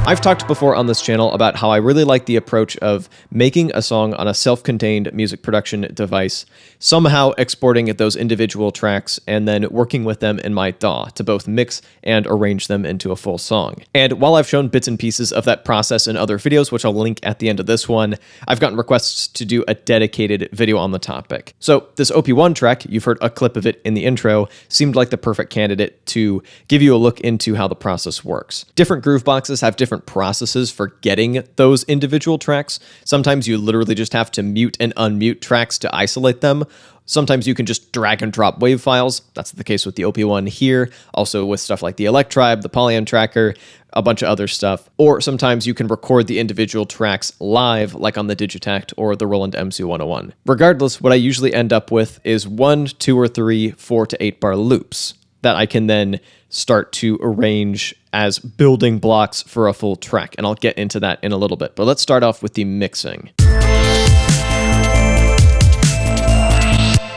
I've talked before on this channel about how I really like the approach of making a song on a self-contained music production device, somehow exporting those individual tracks, and then working with them in my DAW to both mix and arrange them into a full song. And while I've shown bits and pieces of that process in other videos, which I'll link at the end of this one, I've gotten requests to do a dedicated video on the topic. So this OP1 track, you've heard a clip of it in the intro, seemed like the perfect candidate to give you a look into how the process works. Different groove boxes have different processes for getting those individual tracks. Sometimes you literally just have to mute and unmute tracks to isolate them. Sometimes you can just drag and drop WAV files. That's the case with the OP1 here. Also with stuff like the Electribe, the Polyan Tracker, a bunch of other stuff. Or sometimes you can record the individual tracks live, like on the Digitact or the Roland MC101. Regardless, what I usually end up with is 1, 2, or 3, 4 to 8 bar loops that I can then start to arrange as building blocks for a full track. And I'll get into that in a little bit. But let's start off with the mixing.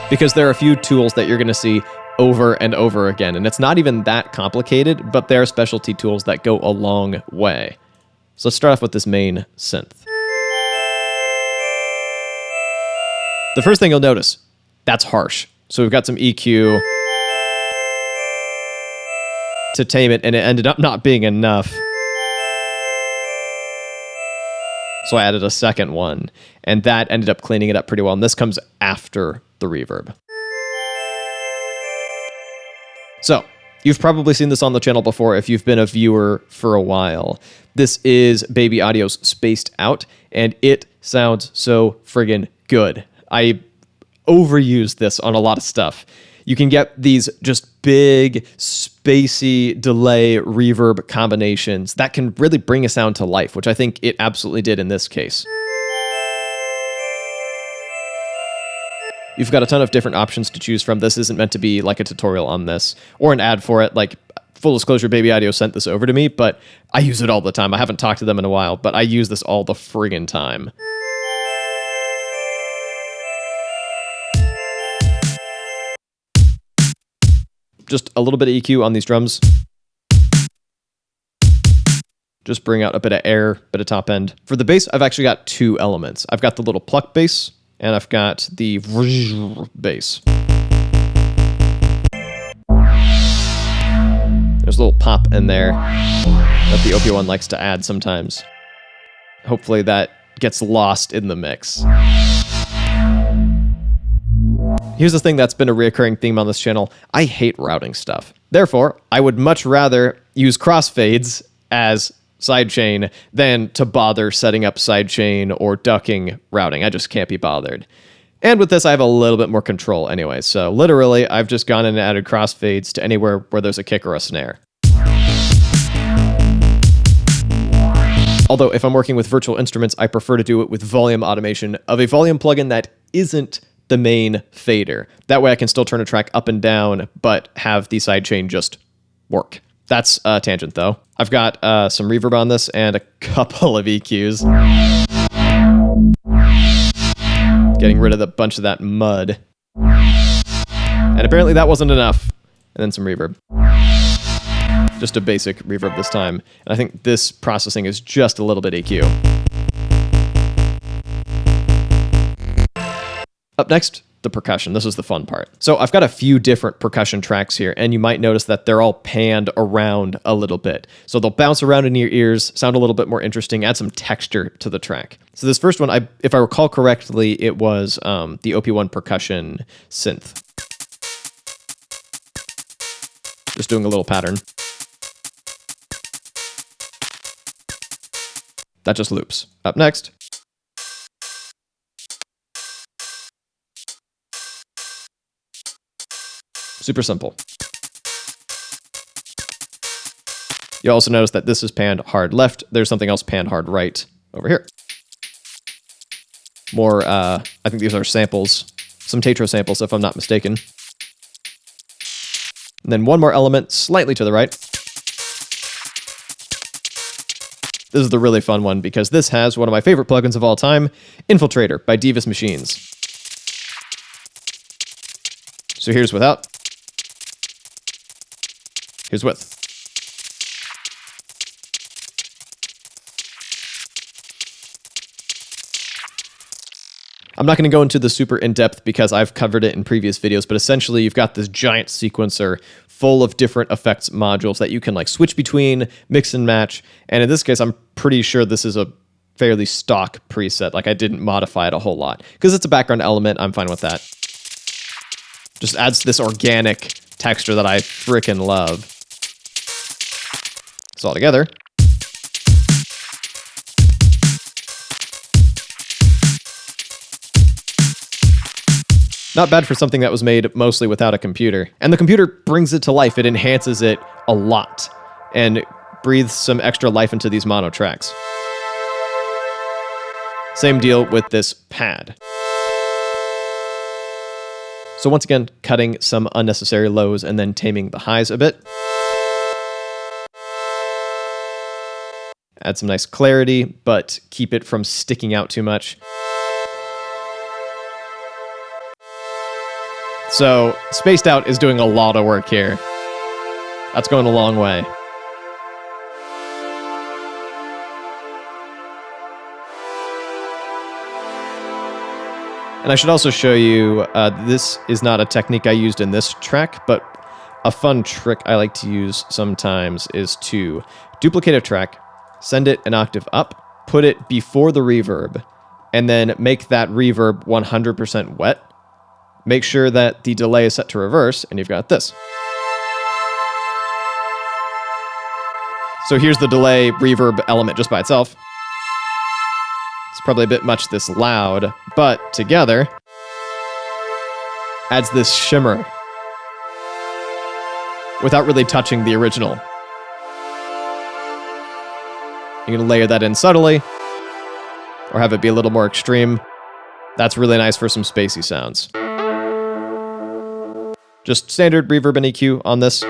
Because there are a few tools that you're going to see over and over again. And it's not even that complicated, but there are specialty tools that go a long way. So let's start off with this main synth. The first thing you'll notice, that's harsh. So we've got some EQ to tame it, and it ended up not being enough. So I added a second one, and that ended up cleaning it up pretty well. And this comes after the reverb. So you've probably seen this on the channel before if you've been a viewer for a while. This is Baby Audio's Spaced Out, and it sounds so friggin' good. I overuse this on a lot of stuff. You can get these just big, spacey delay reverb combinations that can really bring a sound to life, which I think it absolutely did in this case. You've got a ton of different options to choose from. This isn't meant to be like a tutorial on this or an ad for it. Like, full disclosure, Baby Audio sent this over to me, but I use it all the time. I haven't talked to them in a while, but I use this all the friggin' time. Just a little bit of EQ on these drums. Just bring out a bit of air, bit of top end. For the bass, I've actually got two elements. I've got the little pluck bass, and I've got the bass. There's a little pop in there that the OP1 likes to add sometimes. Hopefully that gets lost in the mix. Here's the thing that's been a recurring theme on this channel. I hate routing stuff. Therefore, I would much rather use crossfades as sidechain than to bother setting up sidechain or ducking routing. I just can't be bothered. And with this, I have a little bit more control anyway. So literally, I've just gone in and added crossfades to anywhere where there's a kick or a snare. Although if I'm working with virtual instruments, I prefer to do it with volume automation of a volume plugin that isn't the main fader. That way I can still turn a track up and down, but have the sidechain just work. That's a tangent though. I've got some reverb on this and a couple of EQs. Getting rid of a bunch of that mud. And apparently that wasn't enough. And then some reverb. Just a basic reverb this time. And I think this processing is just a little bit EQ. Up next, the percussion. This is the fun part. So I've got a few different percussion tracks here, and you might notice that they're all panned around a little bit. So they'll bounce around in your ears, sound a little bit more interesting, add some texture to the track. So this first one, if I recall correctly, it was the OP1 percussion synth. Just doing a little pattern. That just loops. Up next. Super simple. You also notice that this is panned hard left. There's something else panned hard right over here. More, I think these are samples, some Tetro samples if I'm not mistaken. And then one more element slightly to the right. This is the really fun one because this has one of my favorite plugins of all time, Infiltrator by Divas Machines. So here's without. Here's with. I'm not going to go into the super in-depth because I've covered it in previous videos, but essentially you've got this giant sequencer full of different effects modules that you can like switch between, mix and match. And in this case, I'm pretty sure this is a fairly stock preset. Like I didn't modify it a whole lot because it's a background element. I'm fine with that. Just adds this organic texture that I freaking love. It's all together. Not bad for something that was made mostly without a computer. And the computer brings it to life. It enhances it a lot and breathes some extra life into these mono tracks. Same deal with this pad. So once again, cutting some unnecessary lows and then taming the highs a bit. Add some nice clarity, but keep it from sticking out too much. So, Spaced Out is doing a lot of work here. That's going a long way. And I should also show you, this is not a technique I used in this track, but a fun trick I like to use sometimes is to duplicate a track, send it an octave up, put it before the reverb, and then make that reverb 100% wet. Make sure that the delay is set to reverse, and you've got this. So here's the delay reverb element just by itself. It's probably a bit much this loud, but together adds this shimmer without really touching the original. You can layer that in subtly, or have it be a little more extreme. That's really nice for some spacey sounds. Just standard reverb and EQ on this.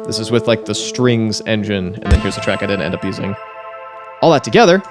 This is with like the strings engine, and then here's the track I didn't end up using. All that together.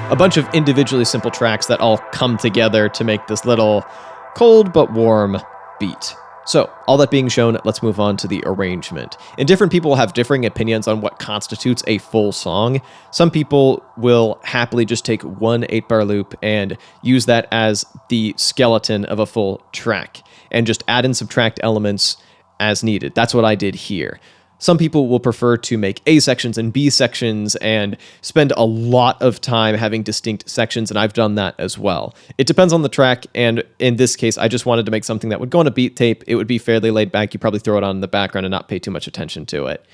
A bunch of individually simple tracks that all come together to make this little cold but warm beat. So, all that being shown, let's move on to the arrangement. And different people have differing opinions on what constitutes a full song. Some people will happily just take one 8-bar loop and use that as the skeleton of a full track, and just add and subtract elements as needed. That's what I did here. Some people will prefer to make A sections and B sections and spend a lot of time having distinct sections, and I've done that as well. It depends on the track, and in this case, I just wanted to make something that would go on a beat tape. It would be fairly laid back. You probably throw it on in the background and not pay too much attention to it.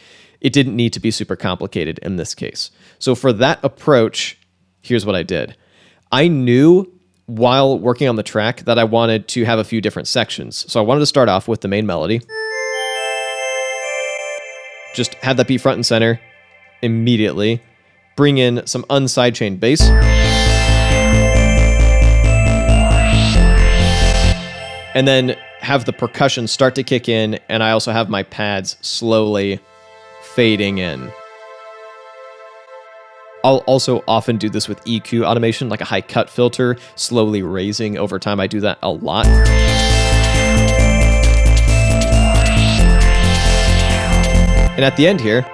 It didn't need to be super complicated in this case. So for that approach, here's what I did. I knew while working on the track that I wanted to have a few different sections. So I wanted to start off with the main melody. Just have that be front and center immediately. Bring in some unsidechained bass. And then have the percussion start to kick in, and I also have my pads slowly fading in. I'll also often do this with EQ automation, like a high cut filter, slowly raising over time. I do that a lot. And at the end here,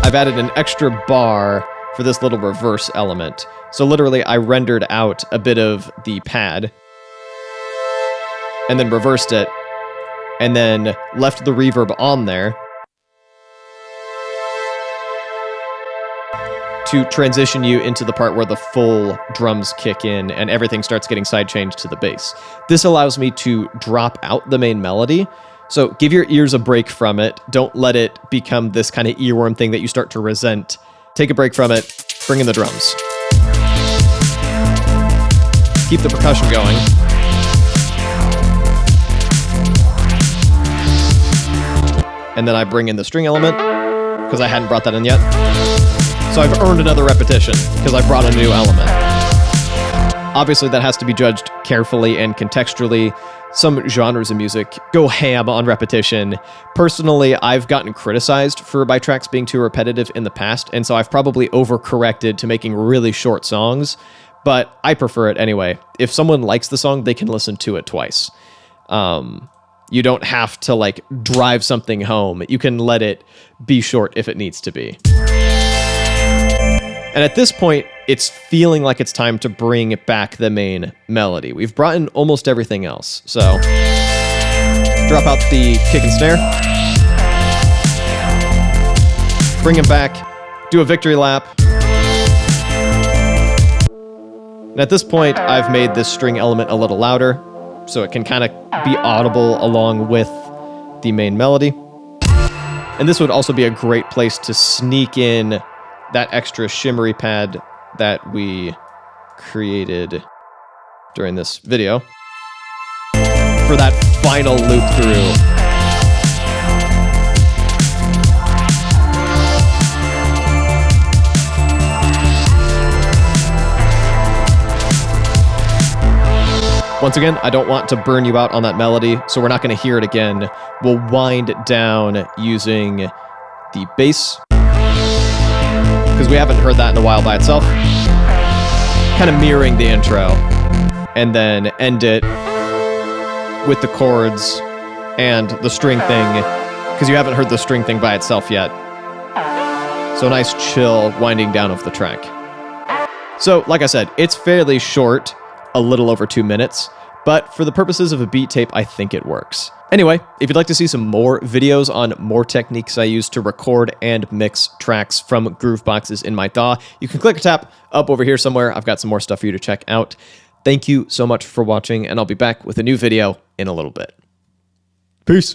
I've added an extra bar for this little reverse element. So literally, I rendered out a bit of the pad, and then reversed it, and then left the reverb on there to transition you into the part where the full drums kick in and everything starts getting sidechained to the bass. This allows me to drop out the main melody. So give your ears a break from it. Don't let it become this kind of earworm thing that you start to resent. Take a break from it, bring in the drums. Keep the percussion going. And then I bring in the string element, because I hadn't brought that in yet. So I've earned another repetition, because I brought a new element. Obviously, that has to be judged carefully and contextually. some genres of music go ham on repetition. Personally, I've gotten criticized for my tracks being too repetitive in the past, and so I've probably overcorrected to making really short songs, but I prefer it anyway. If someone likes the song, they can listen to it twice. You don't have to like drive something home. You can let it be short if it needs to be. And at this point, it's feeling like it's time to bring back the main melody. We've brought in almost everything else. So drop out the kick and snare. Bring it back. Do a victory lap. And at this point, I've made this string element a little louder, so it can kind of be audible along with the main melody. And this would also be a great place to sneak in that extra shimmery pad that we created during this video for that final loop through. Once again, I don't want to burn you out on that melody, so we're not going to hear it again. We'll wind down using the bass, because we haven't heard that in a while by itself. Kind of mirroring the intro, and then end it with the chords and the string thing, because you haven't heard the string thing by itself yet. So a nice chill winding down of the track. So, like I said, it's fairly short, a little over 2 minutes, but for the purposes of a beat tape, I think it works. Anyway, if you'd like to see some more videos on more techniques I use to record and mix tracks from Grooveboxes in my DAW, you can click or tap up over here somewhere. I've got some more stuff for you to check out. Thank you so much for watching, and I'll be back with a new video in a little bit. Peace.